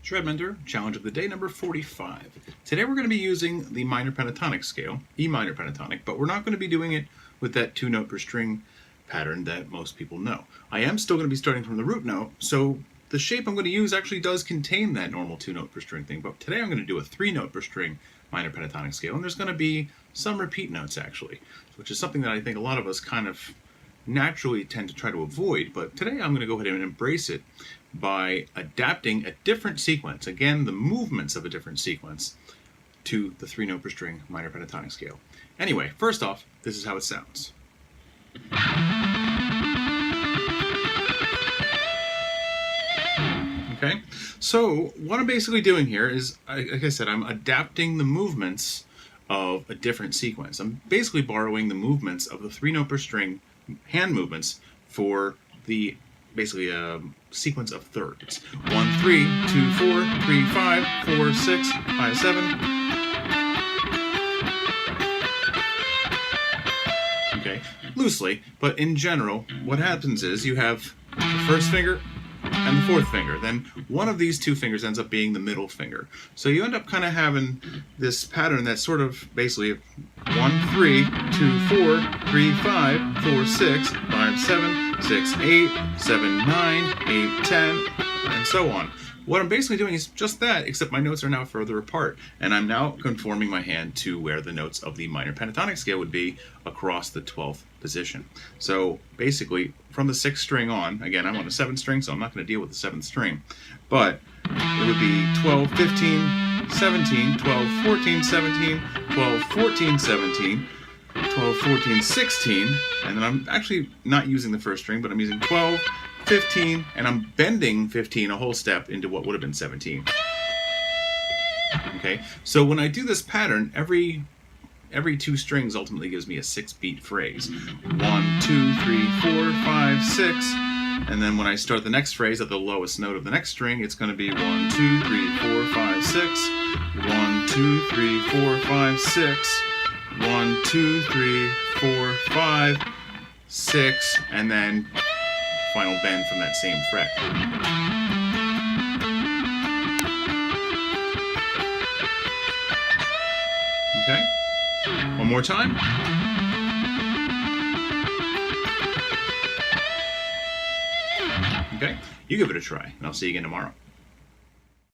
ShredMentor, challenge of the day number 45. Today we're going to be using the Minor Pentatonic Scale, E minor pentatonic, but we're not going to be doing it with that 2-note per string pattern that most people know. I am still going to be starting from the root note, so the shape I'm going to use actually does contain that normal 2-note per string thing, but today I'm going to do a 3-note per string minor pentatonic scale, and there's going to be some repeat notes actually, which is something that I think a lot of us kind of naturally tend to try to avoid, but today I'm going to go ahead and embrace it by adapting a different sequence, again the movements of a different sequence, to the 3-note per string minor pentatonic scale. Anyway, first off, this is how it sounds. Okay, so what I'm basically doing here is, like I said, I'm adapting the movements of a different sequence. I'm basically borrowing the movements of the 3-note per string hand movements for the basically a sequence of thirds. 1, 3, 2, 4, 3, 5, 4, 6, 5, 7. Okay, loosely, but in general, what happens is you have the first finger and the fourth finger. Then one of these two fingers ends up being the middle finger. So you end up kind of having this pattern that's sort of basically 1, 3, 2, 4, 3, 5, 4, 6, 5, 7, 6, 8, 7, 9, 8, 10, and so on. What I'm basically doing is just that, except my notes are now further apart, and I'm now conforming my hand to where the notes of the minor pentatonic scale would be across the 12th position. So basically, from the 6th string on, again, I'm on a 7th string, so I'm not going to deal with the 7th string, but it would be 12, 15, 17, 12, 14, 17, 12, 14, 17, 12, 14, 16, and then I'm actually not using the first string, but I'm using 12, 15, and I'm bending 15 a whole step into what would have been 17. Okay, so when I do this pattern, every 2 strings ultimately gives me a 6-beat phrase. 1, 2, 3, 4, 5, 6, and then when I start the next phrase at the lowest note of the next string, it's going to be 1, 2, 3, 4, 5, 6, 1, 2, 3, 4, 5, 6, 1, 2, 3, 4, 5, 6, and then final bend from that same fret. Okay, one more time. Okay, you give it a try, and I'll see you again tomorrow.